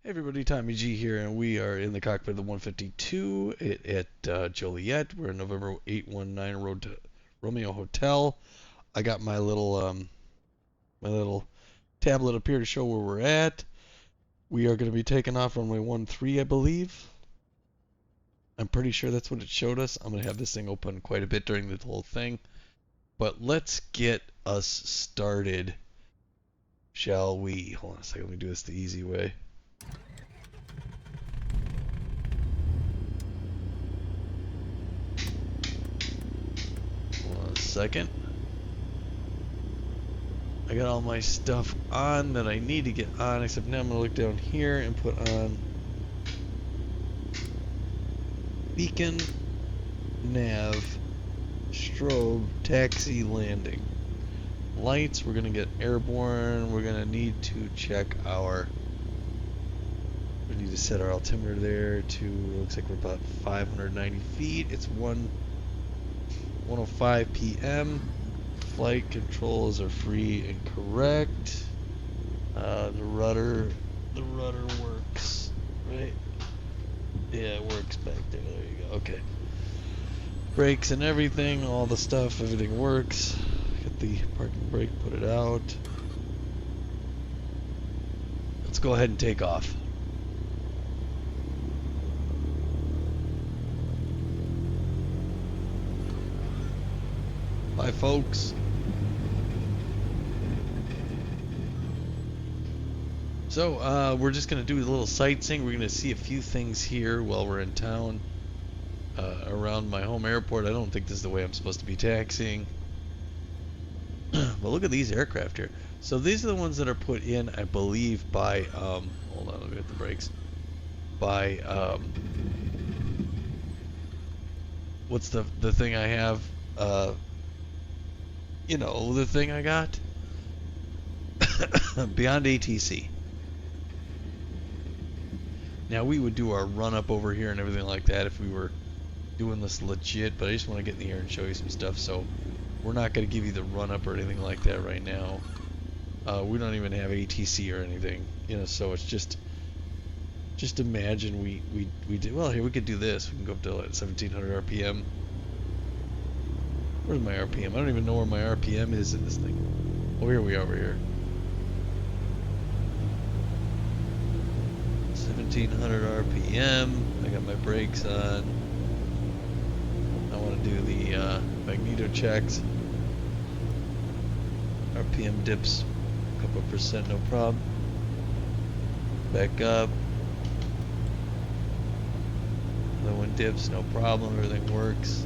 Hey everybody, Tommy G here, and we are in the cockpit of the 152 at Joliet. We're in November 819 Road to Romeo Hotel. I got my little tablet up here to show where we're at. We are going to be taking off runway 13, I believe. I'm pretty sure that's what it showed us. I'm going to have this thing open quite a bit during the whole thing. But let's get us started, shall we? Hold on a second, let me do this the easy way. Hold on a second. I got all my stuff on that I need to get on, except now I'm going to look down here and put on beacon, nav, strobe, taxi, landing. Lights, we're going to get airborne. We're going to need to check we need to set our altimeter there to, looks like we're about 590 feet. It's 1:05 p.m. Flight controls are free and correct. The rudder works, right? Yeah, it works back there. There you go. Okay. Brakes and everything, all the stuff, everything works. Get the parking brake, put it out. Let's go ahead and take off. Bye, folks. So, we're just going to do a little sightseeing. We're going to see a few things here while we're in town. Around my home airport. I don't think this is the way I'm supposed to be taxiing. But look at these aircraft here. So these are the ones that are put in, I believe, by, hold on, let me hit the brakes. By, what's the thing I have? You know, the thing I got? Beyond ATC. Now, we would do our run-up over here and everything like that if we were doing this legit, but I just want to get in the air and show you some stuff, so we're not going to give you the run-up or anything like that right now. We don't even have ATC or anything, you know, so it's just imagine we did, well, here, we could do this. We can go up to like 1700 RPM. Where's my RPM? I don't even know where my RPM is in this thing. Oh, here we are over here. 1700 RPM. I got my brakes on. I want to do the magneto checks. RPM dips a couple percent, no problem. Back up. Another one dips, no problem. Everything works.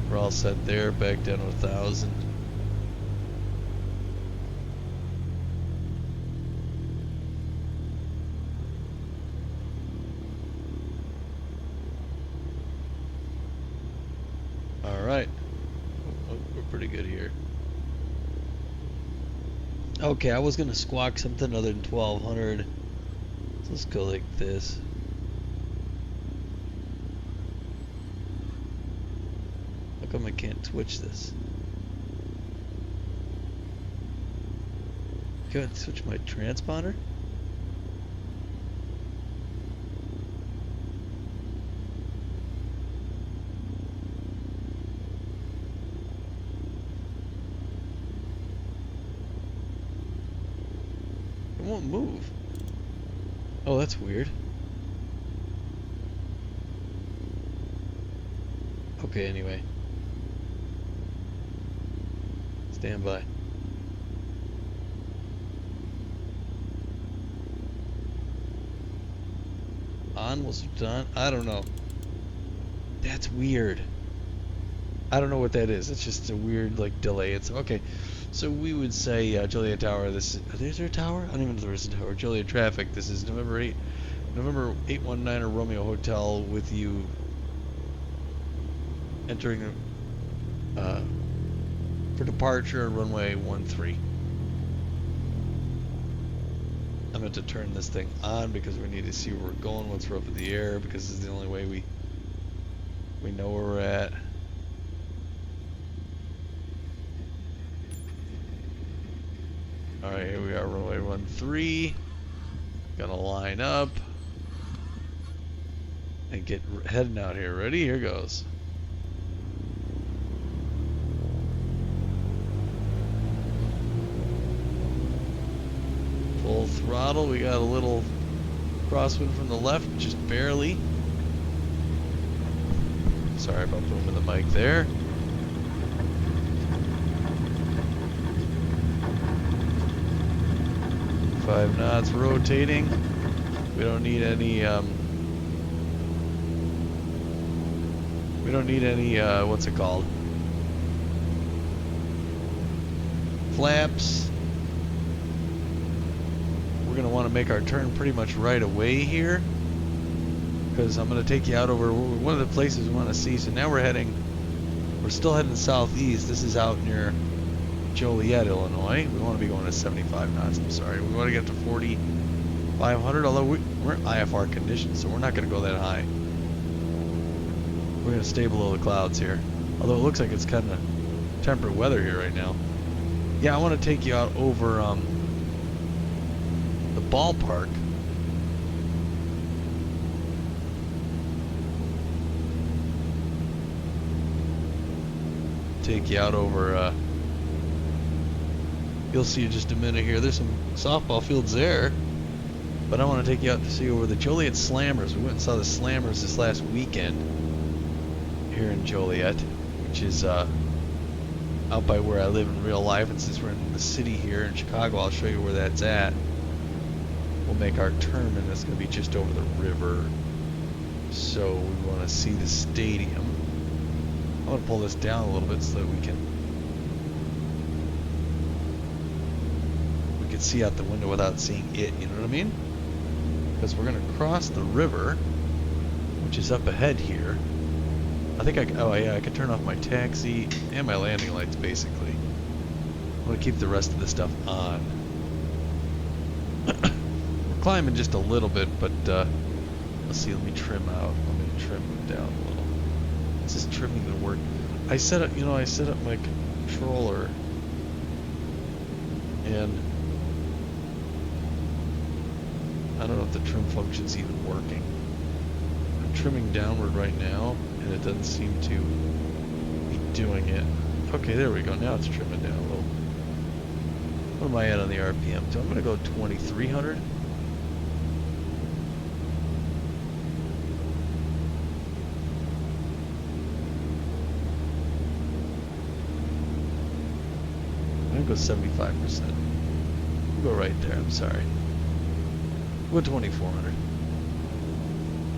We're all set there. Back down to 1,000. Alright. We're pretty good here. Okay, I was going to squawk something other than 1200. So let's go like this. How come I can't switch this? Can't switch my transponder? It won't move. Oh, that's weird. Okay, anyway. Stand by. On was done. I don't know. That's weird. I don't know what that is. It's just a weird like delay. It's okay. So we would say Joliet Tower. Is there a tower? I don't even know if there's a tower. Joliet traffic. This is November 819 Romeo Hotel with you entering for departure runway 13. I'm going to turn this thing on because we need to see where we're going once we're up in the air, because this is the only way we know where we're at. Alright, here we are, runway 13. Gonna line up and get heading out here. Ready? Here goes. Full throttle. We got a little crosswind from the left, just barely. Sorry about booming the mic there. Five knots rotating. We don't need any what's it called? Flaps. We're gonna want to make our turn pretty much right away here, because I'm gonna take you out over one of the places we want to see. So now we're still heading southeast. This is out near Joliet, Illinois. We want to be going at 75 knots. I'm sorry. We want to get to 4,500, although we're in IFR conditions, so we're not going to go that high. We're going to stay below the clouds here. Although it looks like it's kind of temperate weather here right now. Yeah, I want to take you out over the ballpark. Take you out over, you'll see in just a minute here. There's some softball fields there. But I want to take you out to see over the Joliet Slammers. We went and saw the Slammers this last weekend here in Joliet, which is out by where I live in real life. And since we're in the city here in Chicago, I'll show you where that's at. We'll make our turn, and it's going to be just over the river. So we want to see the stadium. I'm going to pull this down a little bit so that we can see out the window without seeing it, you know what I mean? Because we're going to cross the river, which is up ahead here. I think I can turn off my taxi and my landing lights, basically. I'm going to keep the rest of the stuff on. We're climbing just a little bit, but let's see, let me trim out. Let me trim it down a little. Is this trimming going to work? I set up my controller, and I don't know if the trim function's even working. I'm trimming downward right now, and it doesn't seem to be doing it. Okay, there we go. Now it's trimming down a little. What am I at on the RPM? So I'm going to go 2,300. I'm going to go 75%. We'll go right there. I'm sorry. We'll go 2,400.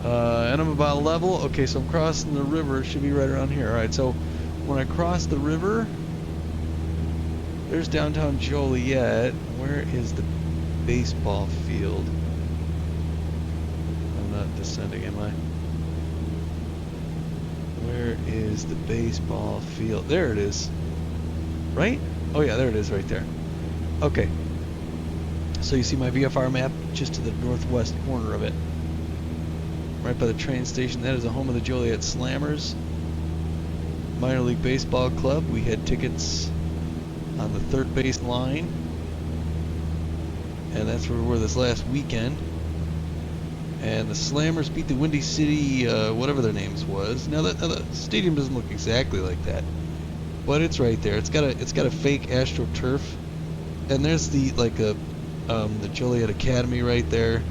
And I'm about level. Okay, so I'm crossing the river. It should be right around here. Alright, so when I cross the river, there's downtown Joliet. Where is the baseball field? I'm not descending, am I? Where is the baseball field? There it is. Right? Oh yeah, there it is right there. Okay. So you see my VFR map just to the northwest corner of it. Right by the train station. That is the home of the Joliet Slammers Minor League Baseball Club. We had tickets on the third base line. And that's where we were this last weekend. And the Slammers beat the Windy City, whatever their names was. Now the stadium doesn't look exactly like that, but it's right there. It's got a fake AstroTurf, and there's the Joliet Academy right there.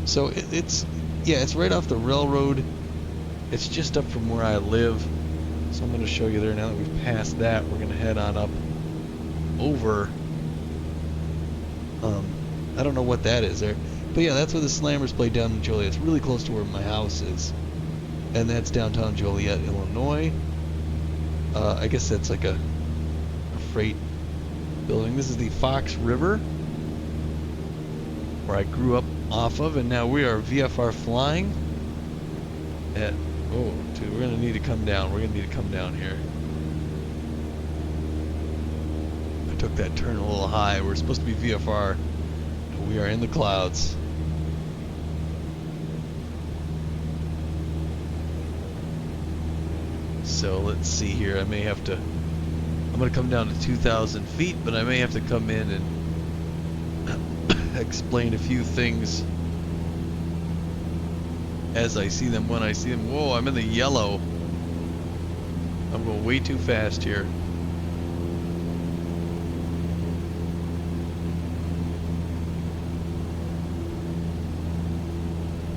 So it's right off the railroad. It's just up from where I live. So I'm going to show you there. Now that we've passed that, we're going to head on up over. I don't know what that is there. But yeah, that's where the Slammers play down in Joliet. It's really close to where my house is. And that's downtown Joliet, Illinois. I guess that's like a freight building. This is the Fox River, where I grew up off of, and now we are VFR flying at, oh dude, we're going to need to come down. We're going to need to come down here. I took that turn a little high. We're supposed to be VFR. We are in the clouds. So let's see here. I may have to, I'm going to come down to 2,000 feet, but I may have to come in and explain a few things as I see them, when I see them. Whoa, I'm in the yellow. I'm going way too fast here.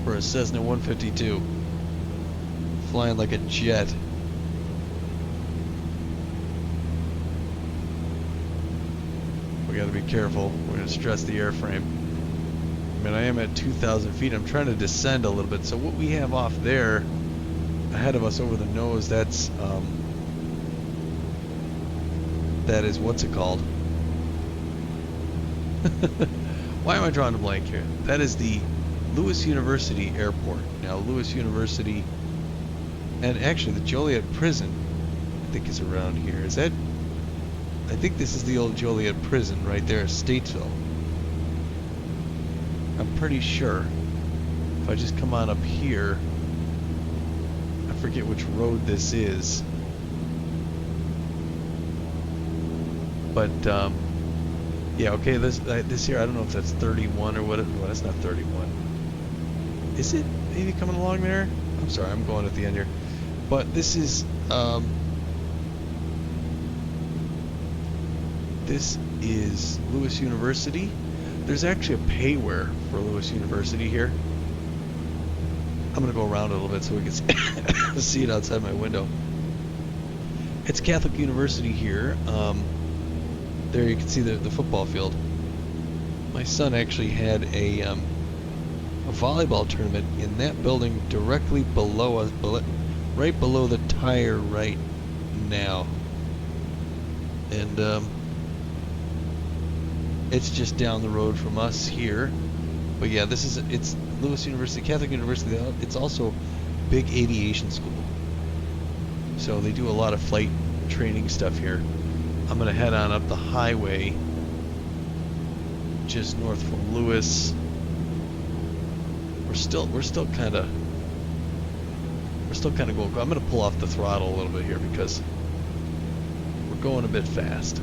For a Cessna 152. Flying like a jet. We gotta be careful. We're gonna stress the airframe. I mean, I am at 2,000 feet. I'm trying to descend a little bit. So what we have off there, ahead of us over the nose, that's, that is, what's it called? Why am I drawing a blank here? That is the Lewis University Airport. Now, Lewis University, and actually the Joliet Prison, I think is around here. Is that? I think this is the old Joliet Prison right there at Statesville. I'm pretty sure. If I just come on up here, I forget which road this is. But, yeah, okay, this here, I don't know if that's 31 or what. Well, that's not 31. Is it maybe coming along there? I'm sorry, I'm going at the end here. But this is, Lewis University. There's actually a payware for Lewis University here. I'm going to go around a little bit so we can see it outside my window. It's Catholic University here. There you can see the football field. My son actually had a volleyball tournament in that building directly below us, right below the tire right now. And it's just down the road from us here. But yeah, it's Lewis University, Catholic University. It's also big aviation school. So they do a lot of flight training stuff here. I'm gonna head on up the highway just north from Lewis. We're still kind of going. I'm gonna pull off the throttle a little bit here because we're going a bit fast.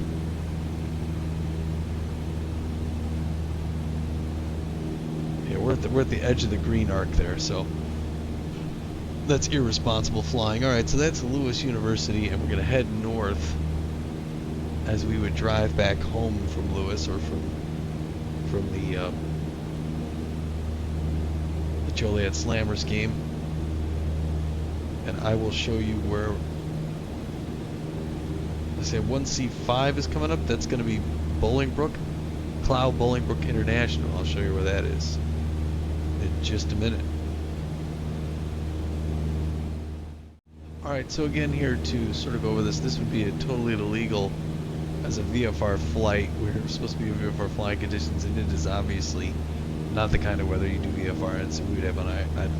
Yeah, we're at the edge of the green arc there, so that's irresponsible flying. All right, so that's Lewis University, and we're gonna head north as we would drive back home from Lewis or from the Joliet Slammers game. And I will show you where, I say 1C5 is coming up. That's going to be Bolingbrook, Cloud Bolingbrook International. I'll show you where that is in just a minute. Alright, so again here to sort of go over this would be a totally illegal as a VFR flight. We're supposed to be in VFR flying conditions, and it is obviously not the kind of weather you do VFR in, so we would have an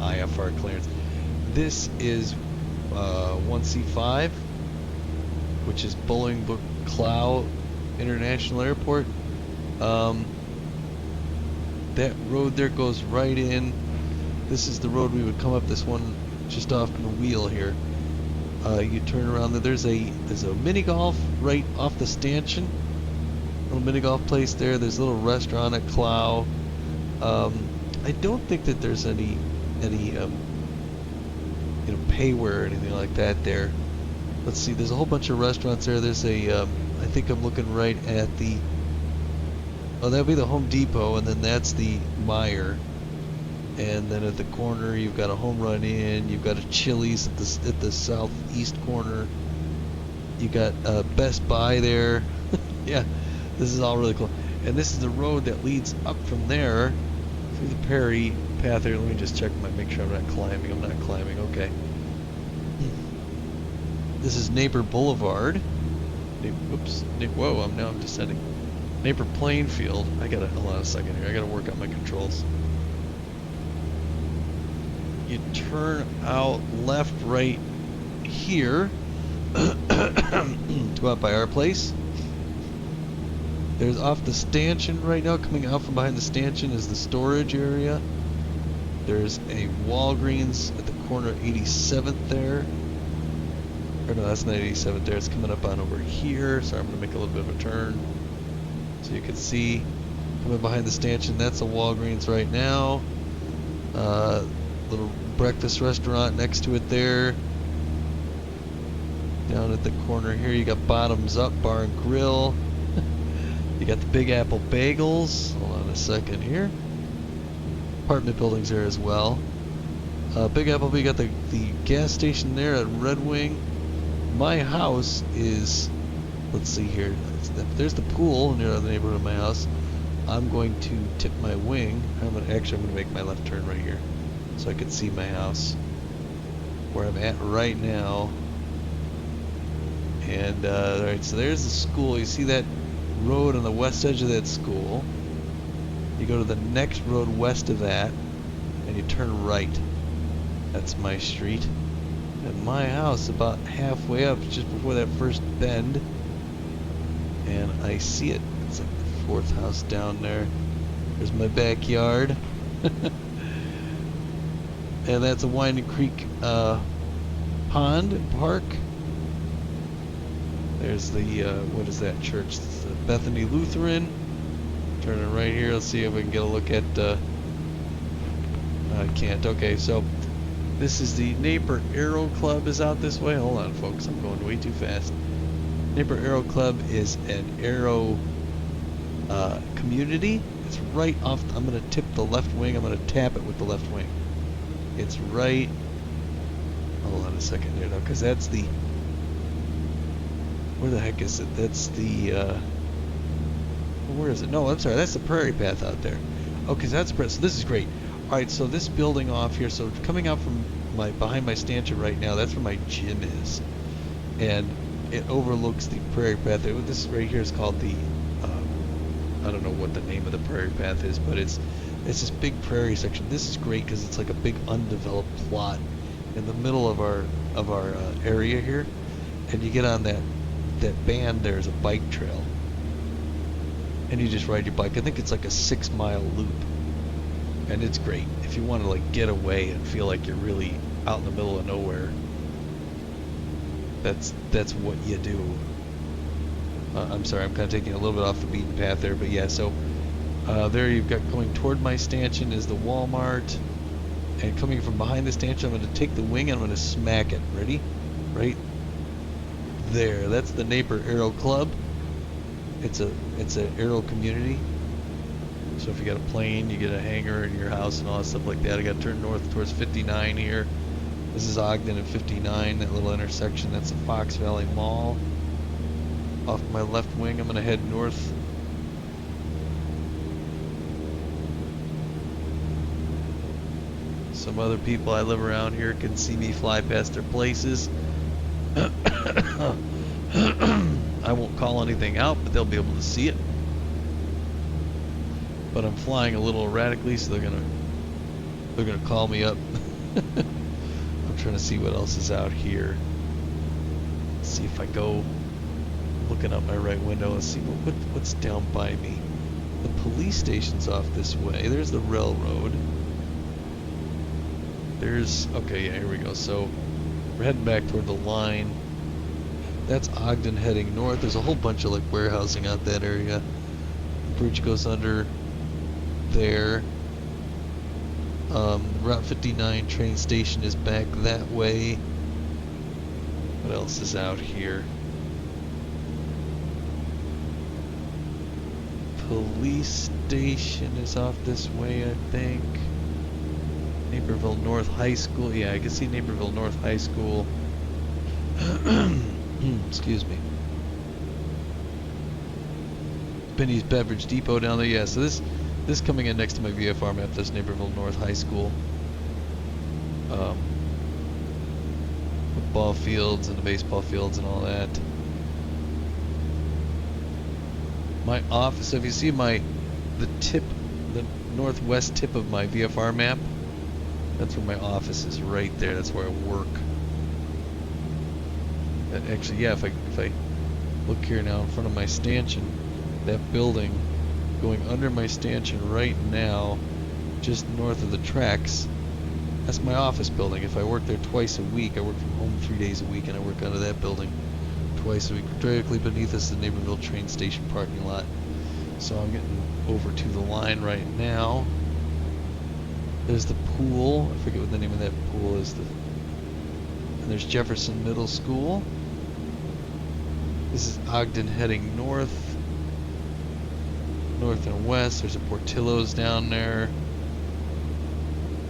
IFR clearance. This is 1C5, which is Bolingbrook Cloud International Airport. That road there goes right in. This is the road we would come up, this one just off the wheel here. You turn around there. There's a mini golf right off the stanchion. Little mini golf place there. There's a little restaurant at Clow. I don't think that there's any payware or anything like that there. Let's see. There's a whole bunch of restaurants there. There's I think I'm looking right at the. Oh, that'll be the Home Depot, and then that's the Meijer. And then at the corner, you've got a Home Run Inn. You've got a Chili's at the southeast corner. You got Best Buy there. Yeah, this is all really cool. And this is the road that leads up from there through the Perry path here. Let me just check make sure I'm not climbing. I'm not climbing. Okay. This is Neighbor Boulevard. Oops. Whoa, I'm descending. Neighbor Plainfield. Hold on a second here. I gotta work on my controls. You turn out left, right here to go out by our place. There's off the stanchion right now, coming out from behind the stanchion is the storage area. There's a Walgreens at the corner of 87th there. Or no, that's not 87th there. It's coming up on over here. Sorry, I'm going to make a little bit of a turn so you can see. Coming behind the stanchion, that's a Walgreens right now. Little breakfast restaurant next to it there. Down at the corner here, you got Bottoms Up Bar and Grill. You got the Big Apple Bagels. Hold on a second here. Apartment buildings there as well. Big Apple, you got the gas station there at Red Wing. My house is, let's see here. There's the pool near the neighborhood of my house. I'm going to tip my wing. I'm gonna make my left turn right here, so I can see my house, where I'm at right now. And alright, so there's the school. You see that road on the west edge of that school. You go to the next road west of that, and you turn right. That's my street. And my house about halfway up, just before that first bend. And I see it. It's like the fourth house down there. There's my backyard. And that's a Winding Creek pond and park. There's the, what is that church? It's the Bethany Lutheran. Turning right here. Let's see if we can get a look at, I can't. Okay, so this is the Naper Aero Club is out this way. Hold on, folks. I'm going way too fast. Naper Aero Club is an aero community. It's right off. I'm going to tip the left wing. I'm going to tap it with the left wing. It's right. Hold on a second here, though, because that's the. Where the heck is it? That's the. Where is it? No, I'm sorry. That's the Prairie Path out there. Okay, so that's so this is great. All right, so this building off here. So coming out from behind my stanchion right now, that's where my gym is, and it overlooks the Prairie Path. This right here is called the. I don't know what the name of the Prairie Path is, but it's this big prairie section. This is great because it's like a big undeveloped plot in the middle of our area here, and you get on that band. There's a bike trail, and you just ride your bike. I think it's like a 6-mile loop, and it's great if you want to like get away and feel like you're really out in the middle of nowhere. That's what you do. I'm sorry, I'm kind of taking a little bit off the beaten path there, but yeah, so there you've got going toward my stanchion is the Walmart, and coming from behind the stanchion, I'm going to take the wing and I'm going to smack it. Ready? Right there. That's the Naper Aero Club. It's an aero community. So if you got a plane, you get a hangar in your house and all that stuff like that. I got to turn north towards 59 here. This is Ogden and 59, that little intersection. That's the Fox Valley Mall. Off my left wing, I'm going to head north. Some other people I live around here can see me fly past their places. I won't call anything out, but they'll be able to see it. But I'm flying a little erratically, so they're gonna call me up. I'm trying to see what else is out here. Let's see if I go looking out my right window. Let's see what's down by me. The police station's off this way. There's the railroad. Okay, yeah, here we go. So we're heading back toward the line. That's Ogden heading north. There's a whole bunch of like warehousing out that area. The bridge goes under there. Route 59 train station is back that way. What else is out here? Police station is off this way, I think. Naperville North High School. Yeah, I can see Naperville North High School. Excuse me. Benny's Beverage Depot down there. Yeah, so this coming in next to my VFR map. This Naperville North High School. Football fields and the baseball fields and all that. My office. So if you see the northwest tip of my VFR map, that's where my office is, right there. That's where I work. Actually, yeah, if I look here now in front of my stanchion, that building going under my stanchion right now, just north of the tracks, that's my office building. If I work there twice a week, I work from home 3 days a week, and I work out of that building twice a week. Directly beneath us is the Naperville train station parking lot. So I'm getting over to the line right now. There's the pool. I forget what the name of that pool is. And there's Jefferson Middle School. This is Ogden heading north and west. There's a Portillo's down there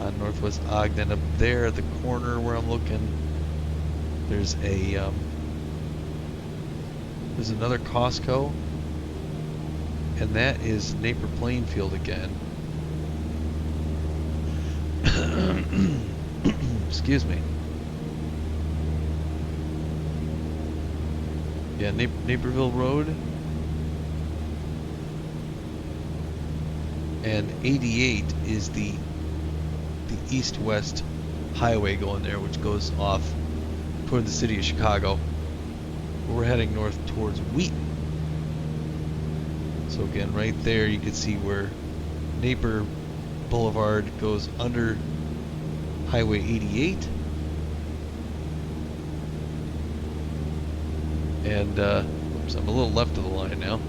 on Northwest Ogden. Up there at the corner where I'm looking, there's another Costco, and that is Napier Plainfield again. Excuse me. Yeah, Naperville Road. And 88 is the east-west highway going there, which goes off toward the city of Chicago. We're heading north towards Wheaton. So again, right there you can see where Napier Boulevard goes under Highway 88. And oops, I'm a little left of the line now.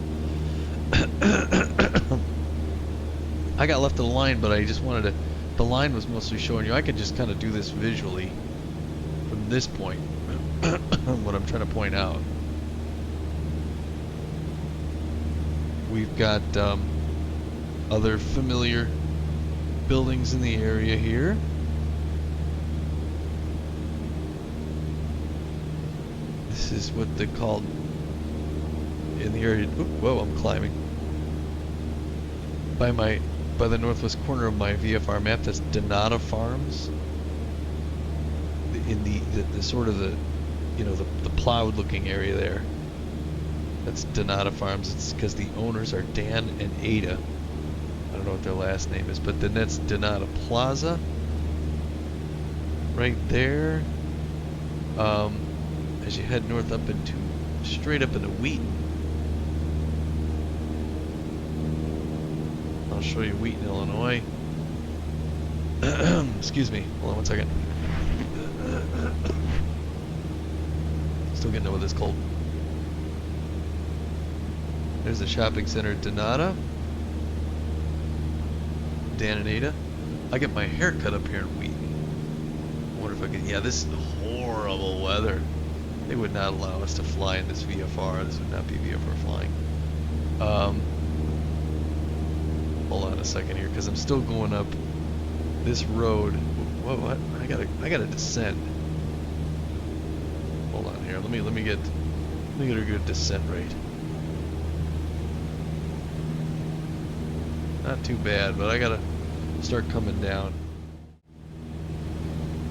I got left of the line, but I just wanted to, the line was mostly showing you. I could just kind of do this visually from this point, what I'm trying to point out. We've got other familiar buildings in the area here. This is what they called in the area. Whoa, I'm climbing. By the northwest corner of my VFR map, that's Donata Farms. In the sort of the, you know, the plowed looking area there. That's Donata Farms. It's because the owners are Dan and Ada. I don't know what their last name is, but then that's Donata Plaza. Right there. As you head north up into, straight up into Wheaton. I'll show you Wheaton, Illinois. Excuse me. Hold on one second. Still getting over this cold. There's the shopping center Donata. Dan and Ada. I get my hair cut up here in Wheaton. I wonder if I can. Yeah, this is horrible weather. They would not allow us to fly in this VFR. This would not be VFR flying. Hold on a second here, because I'm still going up this road. Whoa, what? I gotta descend. Hold on here. Let me get a good descent rate. Not too bad, but I gotta start coming down.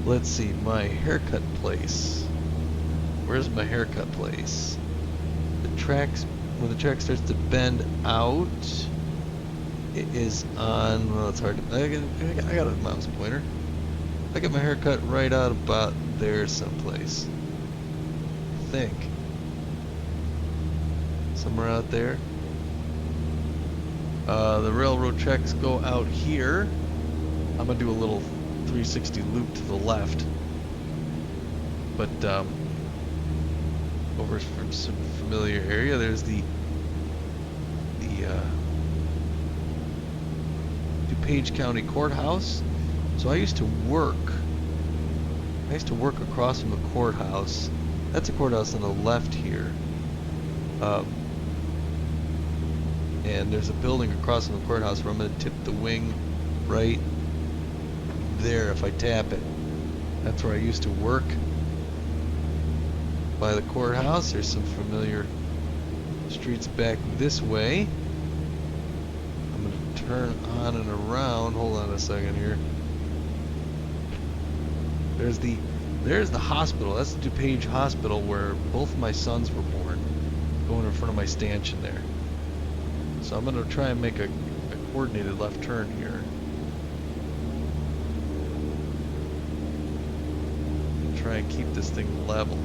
Let's see, my haircut place. Where's my haircut place? The tracks, when the track starts to bend out, it is on, well, it's hard to, I got a mouse pointer. I get my haircut right out about there someplace. I think. Somewhere out there. The railroad tracks go out here. I'm gonna do a little 360 loop to the left. But, over from some familiar area, there's the DuPage County Courthouse. So I used to work across from the courthouse. That's a courthouse on the left here. And there's a building across from the courthouse where I'm going to tip the wing right there if I tap it. That's where I used to work. By the courthouse, there's some familiar streets back this way. I'm going to turn on and around. Hold on a second here. There's the hospital. That's the DuPage Hospital where both my sons were born. Going in front of my stanchion there. So I'm going to try and make a coordinated left turn here. And try and keep this thing level.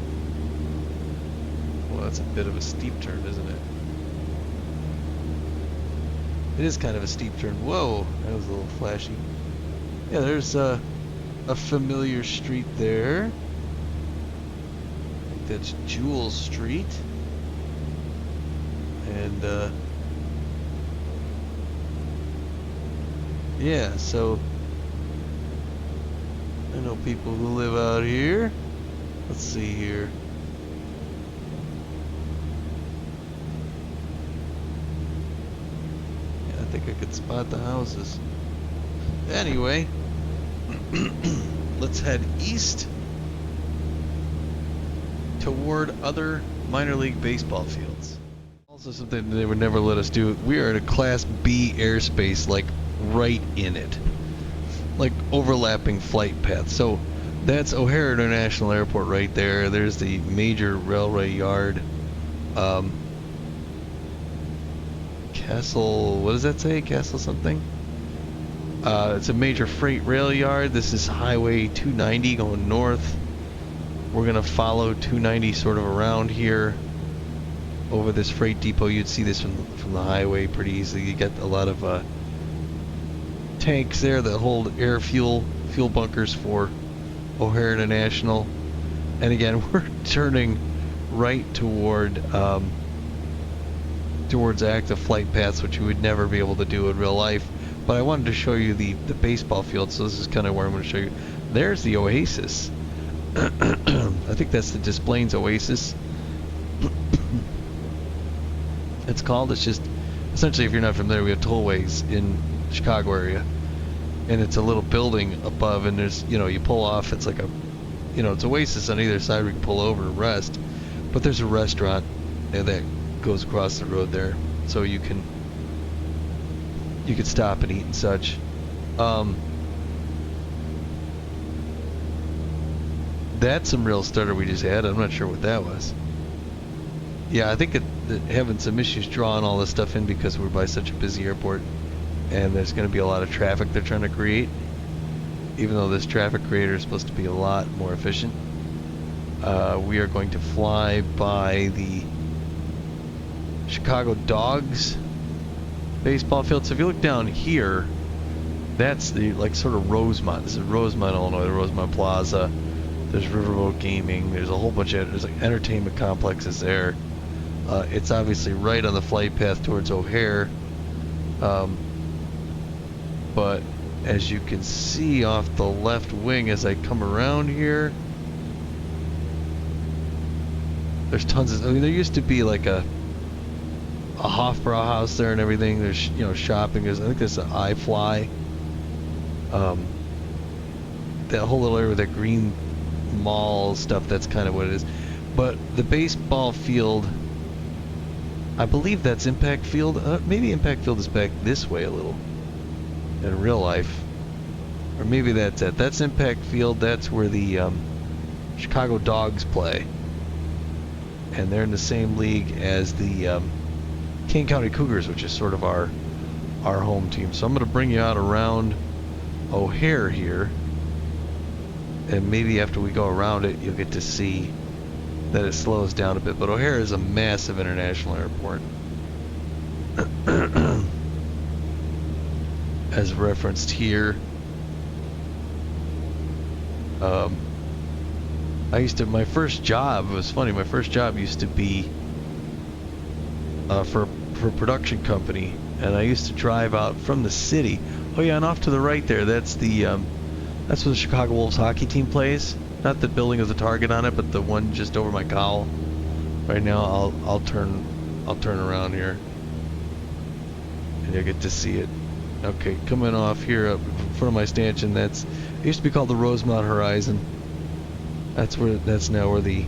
Well, that's a bit of a steep turn, isn't it? It is kind of a steep turn. Whoa, that was a little flashy. Yeah, there's a familiar street there. I think that's Jewel Street. And yeah, so I know people who live out here. Let's see here. Yeah, I think I could spot the houses. Anyway, let's head east toward other minor league baseball fields. Also something they would never let us do. We are in a Class B airspace, like right in it. Like overlapping flight paths. So that's O'Hare International Airport right there. There's the major railway yard. Castle, what does that say? Castle something? It's a major freight rail yard. This is Highway 290 going north. We're going to follow 290 sort of around here over this freight depot. You'd see this from the highway pretty easily. You get a lot of tanks there that hold air fuel bunkers for O'Hare International. And again, we're turning right towards active flight paths, which you would never be able to do in real life. But I wanted to show you the baseball field, so this is kind of where I'm going to show you. There's the Oasis. I think that's the Des Plaines Oasis. It's called. It's just essentially, if you're not familiar, we have tollways in the Chicago area, and it's a little building above, and there's, you pull off. It's like it's Oasis on either side. We can pull over and rest, but there's a restaurant that goes across the road there, so you could stop and eat and such. That's some real stutter we just had. I'm not sure what that was. Yeah, I think having some issues drawing all this stuff in because we're by such a busy airport, and there's going to be a lot of traffic they're trying to create, even though this traffic creator is supposed to be a lot more efficient. We are going to fly by the Chicago Dogs baseball field. So if you look down here, that's the sort of Rosemont. This is Rosemont, Illinois, the Rosemont Plaza. There's Riverboat Gaming. There's a whole bunch of entertainment complexes there. It's obviously right on the flight path towards O'Hare. But as you can see off the left wing as I come around here, there's tons of, there used to be like a Hofbrauhaus there and everything. There's, shopping. I think there's an iFly. That whole little area with that green mall stuff, that's kind of what it is. But the baseball field, I believe that's Impact Field. Maybe Impact Field is back this way a little in real life, or maybe that's it. That's Impact Field. That's where the Chicago Dogs play, and they're in the same league as the Kane County Cougars, which is sort of our home team. So I'm going to bring you out around O'Hare here, and maybe after we go around it, you'll get to see that it slows down a bit. But O'Hare is a massive international airport. As referenced here. My first job, it was funny, my first job used to be for a production company, and I used to drive out from the city. Oh yeah, and off to the right there, that's where the Chicago Wolves hockey team plays. Not the building with the target on it, but the one just over my cowl. Right now, I'll turn around here, and you'll get to see it. Okay, coming off here up in front of my stanchion, it used to be called the Rosemont Horizon. That's now where the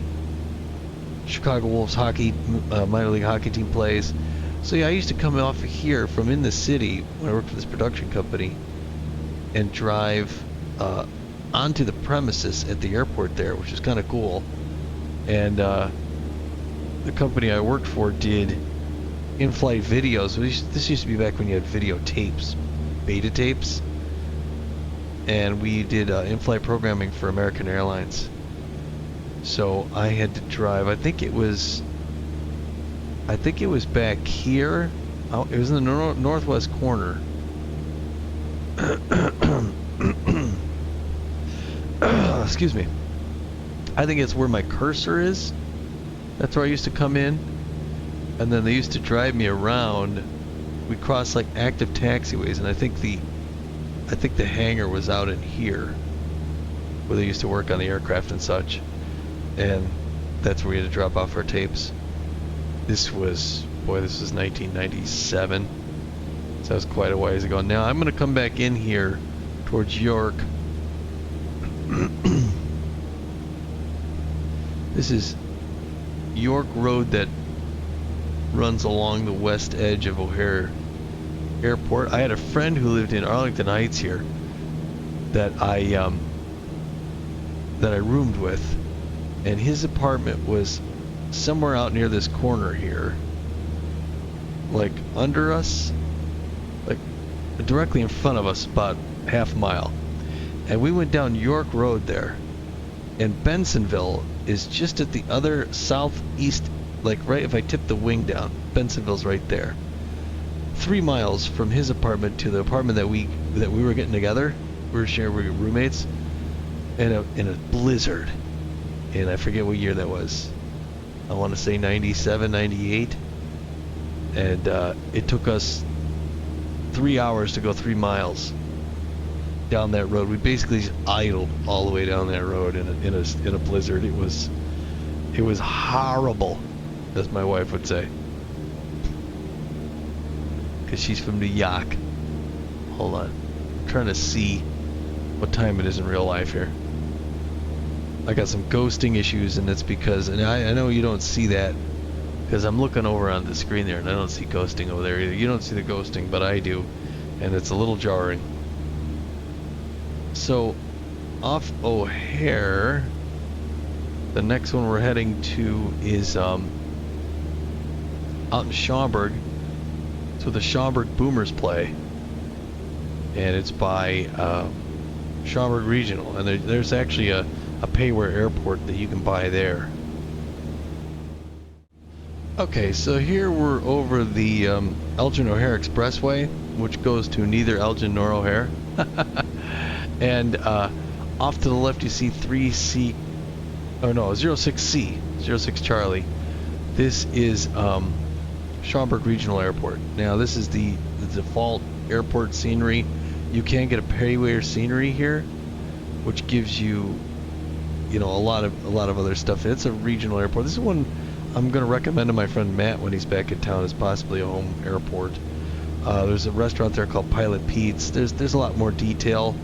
Chicago Wolves minor league hockey team plays. So yeah, I used to come off here from in the city when I worked for this production company, and drive onto the premises at the airport there, which is kind of cool. And the company I worked for did in-flight videos. This used to be back when you had videotapes, beta tapes, and we did in-flight programming for American Airlines. So I had to drive. I think it was back here. It was in the northwest corner. Excuse me. I think it's where my cursor is. That's where I used to come in, and then they used to drive me around. We'd cross like active taxiways, and I think the I think the hangar was out in here, where they used to work on the aircraft and such. And that's where we had to drop off our tapes. This was 1997. So that was quite a ways ago. Now I'm going to come back in here towards York. This is York Road that runs along the west edge of O'Hare Airport. I had a friend who lived in Arlington Heights here that I roomed with, and his apartment was somewhere out near this corner here, like under us, like directly in front of us, about half a mile. And we went down York Road there, and Bensonville is just at the other southeast, like right if I tip the wing down, Bensonville's right there. 3 miles from his apartment to the apartment that we were getting together. We were sharing, we were roommates in a blizzard, and I forget what year that was. I want to say 97, 98, and it took us 3 hours to go 3 miles down that road. We basically just idled all the way down that road in a blizzard. It was horrible, as my wife would say, because she's from New York. Hold on, I'm trying to see what time it is in real life here. I got some ghosting issues, and it's because, and I know you don't see that because I'm looking over on the screen there, and I don't see ghosting over there either. You don't see the ghosting, but I do, and it's a little jarring. So, off O'Hare, the next one we're heading to is out in Schaumburg. So the Schaumburg Boomers play, and it's by Schaumburg Regional, and there's actually a payware airport that you can buy there. Okay, so here we're over the Elgin O'Hare Expressway, which goes to neither Elgin nor O'Hare. And off to the left you see 3C, oh no, 06C, 06 Charlie. This is Schaumburg Regional Airport. Now this is the default airport scenery. You can get a payware scenery here, which gives you, a lot of other stuff. It's a regional airport. This is one I'm going to recommend to my friend Matt when he's back in town as possibly a home airport. There's a restaurant there called Pilot Pete's. There's a lot more detail.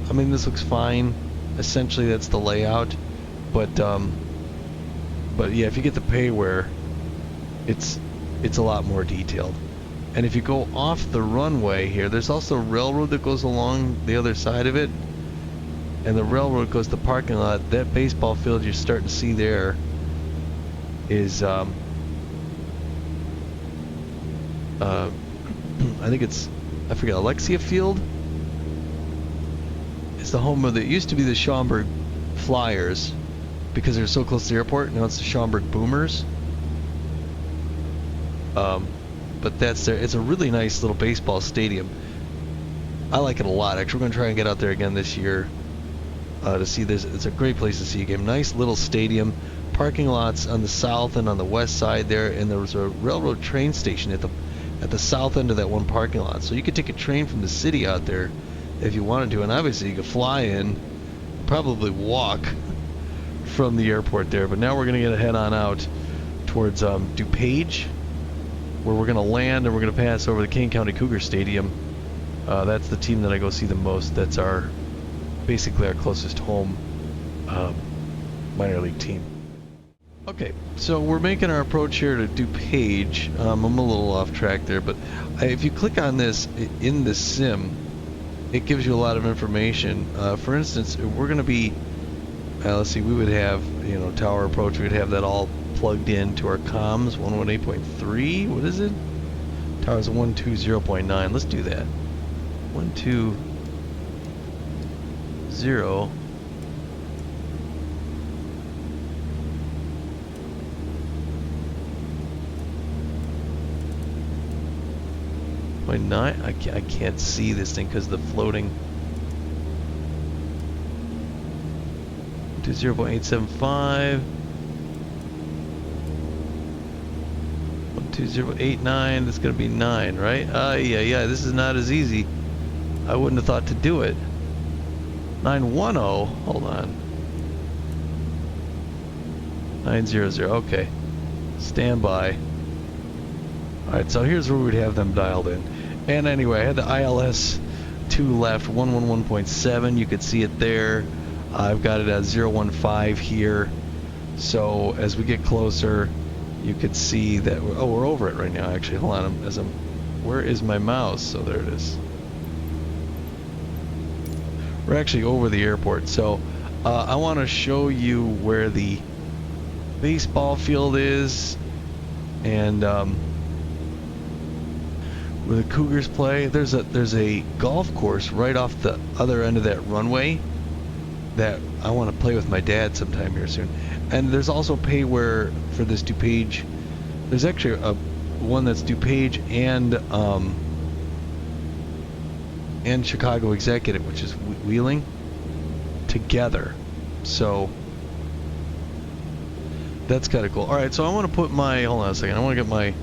I mean, this looks fine. Essentially, that's the layout. But yeah, if you get the payware, it's a lot more detailed. And if you go off the runway here, there's also a railroad that goes along the other side of it. And the railroad goes to the parking lot. That baseball field you're starting to see there is I think it's, I forget, Alexia Field. It's the home of it used to be the Schaumburg Flyers because they're so close to the airport. Now it's the Schaumburg Boomers. But that's there. It's a really nice little baseball stadium. I like it a lot. Actually, we're going to try and get out there again this year to see this. It's a great place to see a game. Nice little stadium. Parking lots on the south and on the west side there, and there was a railroad train station at the south end of that one parking lot. So you could take a train from the city out there if you wanted to, and obviously you could fly in, probably walk from the airport there. But now we're going to get head on out towards DuPage, where we're going to land and we're going to pass over the Kane County Cougar Stadium. That's the team that I go see the most. That's basically our closest home minor league team. Okay, so we're making our approach here to DuPage. I'm a little off track there, but if you click on this in the sim, it gives you a lot of information. For instance, we're going to be, let's see, we would have, tower approach, we would have that all plugged into our comms, 118.3, what is it? Tower's 120.9, let's do that. 120. 0.9. I can't see this thing because the floating. 0.875. 120.89. That's gonna be 9, right? Yeah. This is not as easy. I wouldn't have thought to do it. 910, hold on. 900, okay. Stand by. Alright, so here's where we'd have them dialed in. And anyway, I had the ILS 2 left, 111.7, you could see it there. I've got it at 015 here. So as we get closer, you could see that we're over it right now. Actually, hold on. Where is my mouse? So there it is. We're actually over the airport. So I want to show you where the baseball field is and where the Cougars play. There's a golf course right off the other end of that runway that I want to play with my dad sometime here soon. And there's also pay where for this DuPage. There's actually one that's DuPage and Chicago Executive, which is Wheeling, together. So that's kind of cool. All right, so I want to put my, hold on a second. I want to get my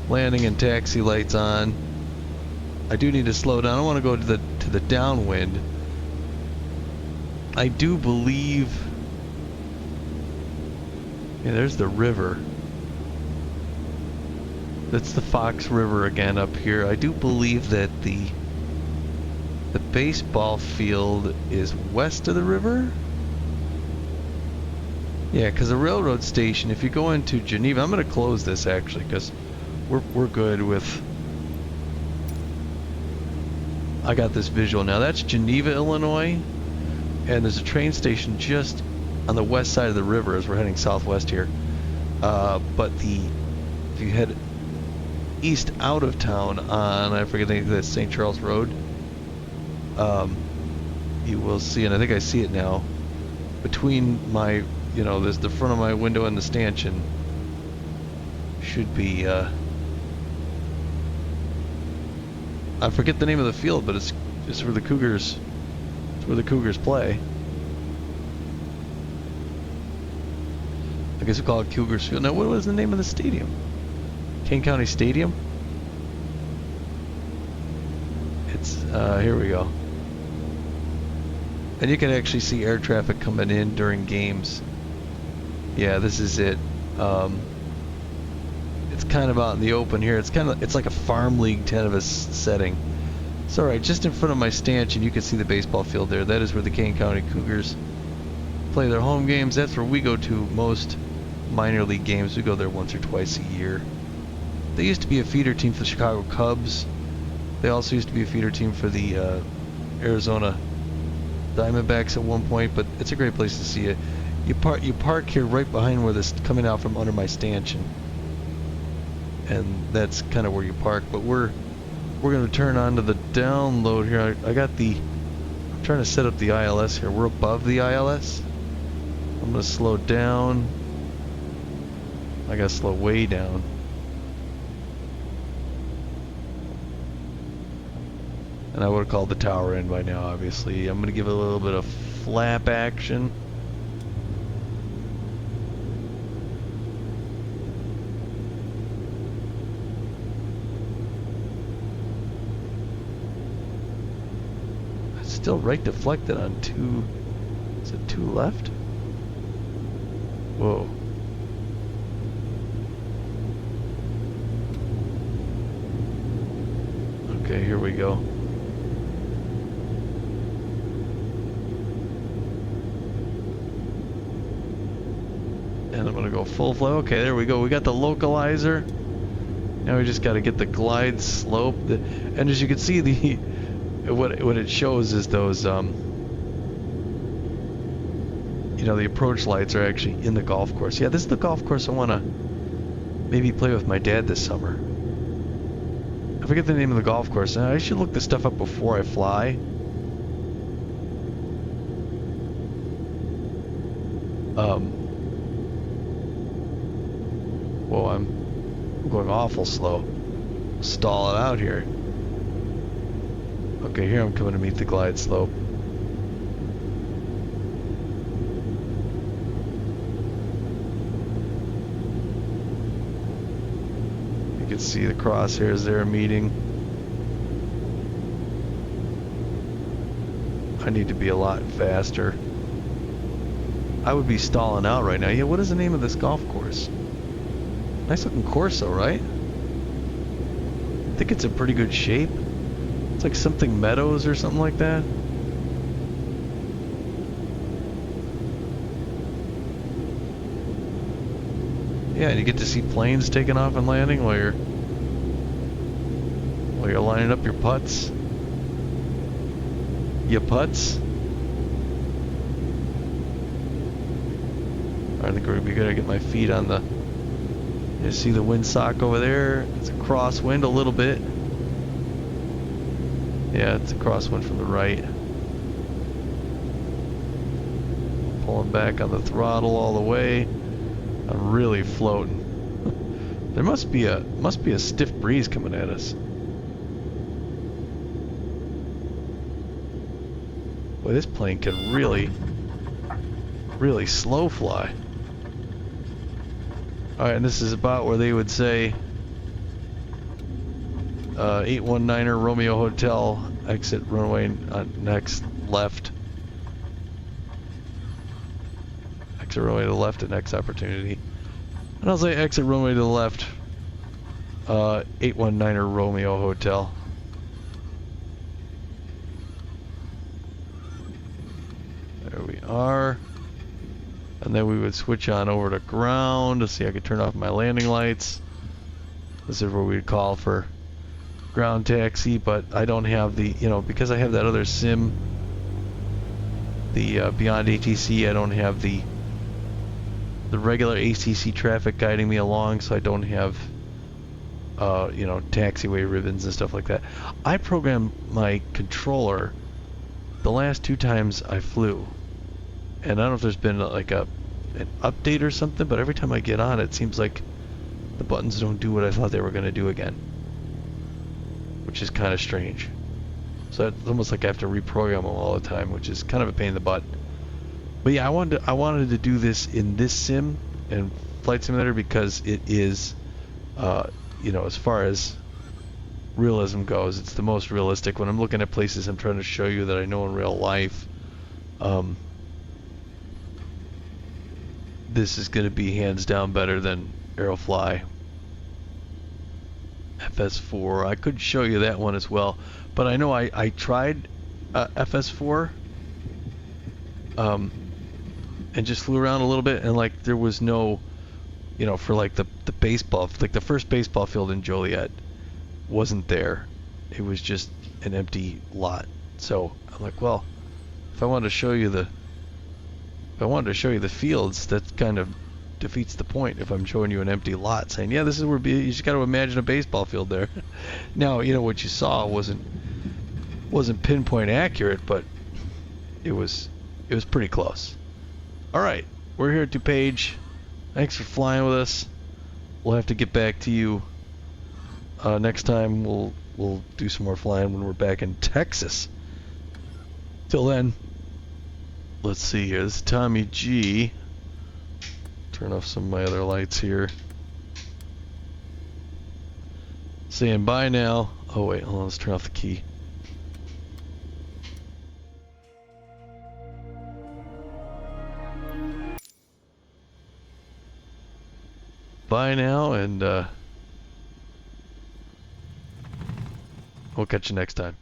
landing and taxi lights on. I do need to slow down. I want to go to the downwind. I do believe, yeah, there's the river. That's the Fox River again up here. I do believe that the baseball field is west of the river. Yeah, because the railroad station, if you go into Geneva, I'm going to close this actually because we're good with, I got this visual now. That's Geneva, Illinois, and there's a train station just on the west side of the river as we're heading southwest here. But if you head east out of town on, I forget the name, that's St. Charles Road, you will see, and I think I see it now, between my, there's the front of my window and the stanchion should be, I forget the name of the field, but it's just where the Cougars, play. I guess we call it Cougars Field. Now, what was the name of the stadium? Kane County Stadium? It's, here we go. And you can actually see air traffic coming in during games. Yeah, this is it. It's kind of out in the open here. It's like a farm league kind of a setting. It's alright, just in front of my stanchion you can see the baseball field there. That is where the Kane County Cougars play their home games. That's where we go to most minor league games. We go there once or twice a year. They used to be a feeder team for the Chicago Cubs. They also used to be a feeder team for the Arizona Diamondbacks at one point, but it's a great place to see it. You park here right behind where this coming out from under my stanchion, and that's kind of where you park. But we're going to turn on to the download here. I'm trying to set up the ILS here. We're above the ILS. I'm going to slow down. I got to slow way down. And I would have called the tower in by now, obviously. I'm going to give it a little bit of flap action. It's still right deflected on 2. Is it 2 left? Whoa. Okay, here we go. And I'm gonna go full flow. Okay, there we go. We got the localizer. Now we just got to get the glide slope. And as you can see, what it shows is those the approach lights are actually in the golf course. Yeah, this is the golf course I want to maybe play with my dad this summer. I forget the name of the golf course. I should look this stuff up before I fly. Whoa, I'm going awful slow. Stall it out here. Okay, here I'm coming to meet the glide slope. You can see the crosshairs there meeting. I need to be a lot faster. I would be stalling out right now. Yeah, what is the name of this golf course? Nice looking course though, right? I think it's in pretty good shape. It's like something Meadows or something like that. Yeah, and you get to see planes taking off and landing while you're lining up your putts. Your putts. I think we're gonna be good. I get my feet on the. You see the windsock over there? It's a crosswind a little bit. Yeah, it's a crosswind from the right. Pulling back on the throttle all the way. I'm really floating. There must be a stiff breeze coming at us. Boy, this plane can really slow fly. Alright, and this is about where they would say 819er Romeo Hotel, exit runway next left. Exit runway to the left at next opportunity. And I'll say exit runway to the left, 819er Romeo Hotel. There we are. And then we would switch on over to ground to see I could turn off my landing lights. This is where we'd call for ground taxi, but I don't have the, because I have that other sim, the Beyond ATC, I don't have the regular ATC traffic guiding me along, so I don't have, taxiway ribbons and stuff like that. I programmed my controller the last 2 times I flew. And I don't know if there's been like an update or something, but every time I get on, it seems like the buttons don't do what I thought they were going to do again, which is kind of strange. So it's almost like I have to reprogram them all the time, which is kind of a pain in the butt. But yeah, I wanted to do this in this sim and Flight Simulator because it is, as far as realism goes, it's the most realistic. When I'm looking at places I'm trying to show you that I know in real life, this is going to be hands down better than Aerofly FS4. I could show you that one as well, but I know I tried FS4 and just flew around a little bit, and like there was no, for like the baseball, like the first baseball field in Joliet wasn't there. It was just an empty lot. So I'm like, well, if I wanted to show you the fields, that kind of defeats the point if I'm showing you an empty lot, saying, yeah, this is where you just got to imagine a baseball field there. Now, what you saw wasn't pinpoint accurate, but it was pretty close. All right, we're here at DuPage. Thanks for flying with us. We'll have to get back to you next time. We'll do some more flying when we're back in Texas. Till then, let's see here. This is Tommy G. Turn off some of my other lights here. Saying bye now. Oh wait, hold on, let's turn off the key. Bye now, and we'll catch you next time.